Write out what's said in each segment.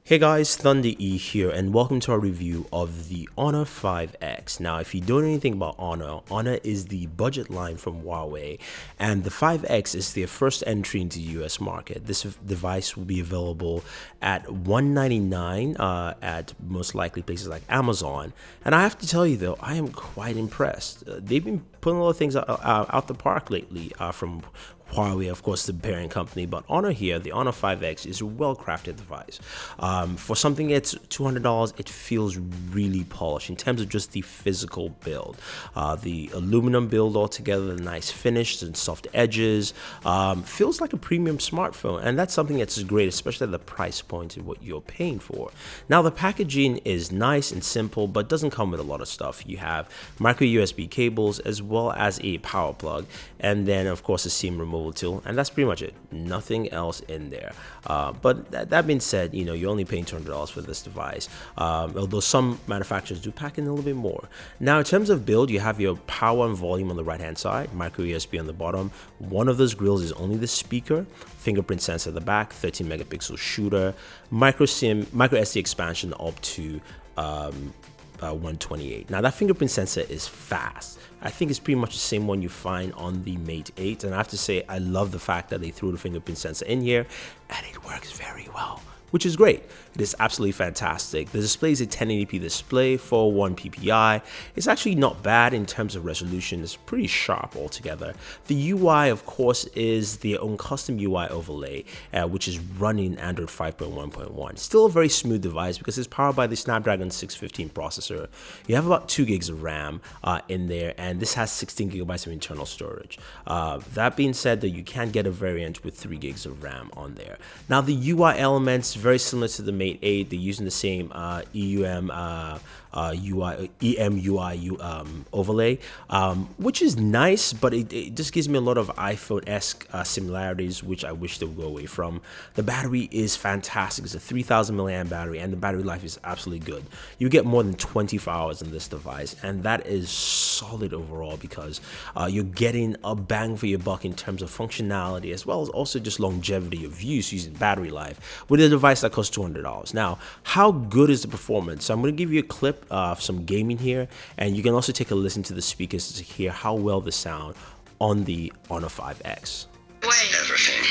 Hey guys, Thunder E here, and welcome to our review of the Honor 5X. Now, if you don't know anything about Honor is the budget line from Huawei, and the 5X is their first entry into the US market. This device will be available at $199 at most likely places like Amazon. And I have to tell you though, I am quite impressed. They've been putting a lot of things out the park lately from Huawei, of course, the parent company, but Honor here, the Honor 5X, is a well-crafted device. For something that's $200, it feels really polished in terms of just the physical build. The aluminum build altogether, the nice finish and soft edges, feels like a premium smartphone, and that's something that's great, especially at the price point of what you're paying for. Now, the packaging is nice and simple, but doesn't come with a lot of stuff. You have micro USB cables as well as a power plug, and then, of course, a SIM removal tool, and that's pretty much it. Nothing else in there. But that being said, you're only paying $200 for this device, although some manufacturers do pack in a little bit more. Now, in terms of build, you have your power and volume on the right hand side, micro USB on the bottom. One of those grills is only the speaker, fingerprint sensor at the back, 13 megapixel shooter, micro SD expansion up to 128. Now, that fingerprint sensor is fast. I think it's pretty much the same one you find on the Mate 8, and I have to say I love the fact that they threw the fingerprint sensor in here, and it works very well, which is great. It is absolutely fantastic. The display is a 1080p display, 401 ppi. It's actually not bad in terms of resolution. It's pretty sharp altogether. The UI, of course, is their own custom UI overlay, which is running Android 5.1.1. Still a very smooth device because it's powered by the Snapdragon 615 processor. You have about 2 gigs of RAM in there, and this has 16 gigabytes of internal storage. That being said, though, you can get a variant with 3 gigs of RAM on there. Now, the UI elements, very similar to the Mate 8. They're using the same EMUI overlay, which is nice, but it just gives me a lot of iPhone-esque similarities, which I wish they would go away from. The battery is fantastic. It's a 3,000 milliamp battery, and the battery life is absolutely good. You get more than 24 hours in this device, and that is solid overall because you're getting a bang for your buck in terms of functionality, as well as also just longevity of use using battery life with a device that costs $200. Now, how good is the performance? So I'm going to give you a clip of some gaming here, and you can also take a listen to the speakers to hear how well they sound on the Honor 5X. Everything.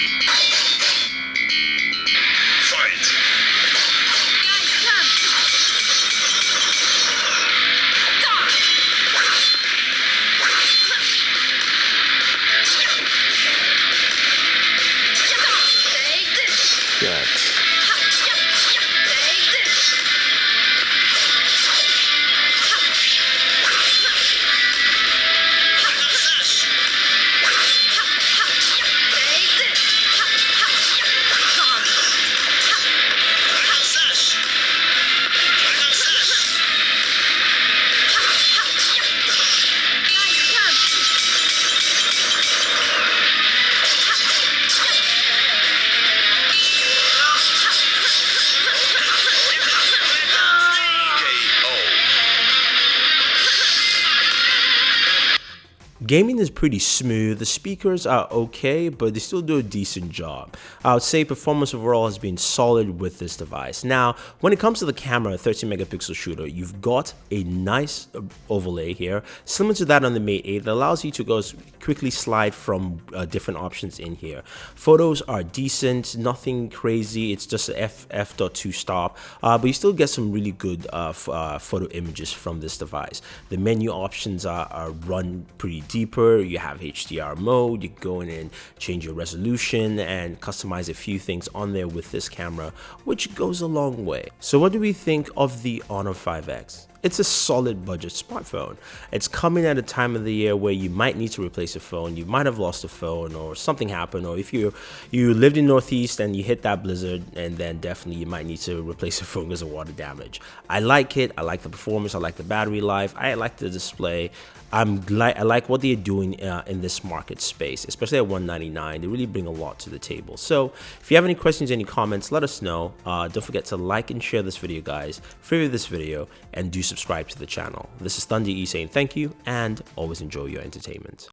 Gaming is pretty smooth. The speakers are okay, but they still do a decent job. I would say performance overall has been solid with this device. Now, when it comes to the camera, 13 megapixel shooter, you've got a nice overlay here, similar to that on the Mate 8, that allows you to go quickly slide from different options in here. Photos are decent, nothing crazy. It's just an f.2 stop, but you still get some really good photo images from this device. The menu options are run pretty deeper. You have HDR mode. You can go in and change your resolution and customize a few things on there with this camera, which goes a long way. So what do we think of the Honor 5X? It's a solid budget smartphone. It's coming at a time of the year where you might need to replace a phone. You might have lost a phone or something happened, or if you lived in Northeast and you hit that blizzard, and then definitely you might need to replace a phone because of water damage. I like it. I like the performance. I like the battery life. I like the display. I like what they're doing in this market space, especially at $199. They really bring a lot to the table. So if you have any questions, any comments, let us know. Don't forget to like and share this video, guys. Favorite this video, and do subscribe to the channel. This is Thunder E saying thank you, and always enjoy your entertainment.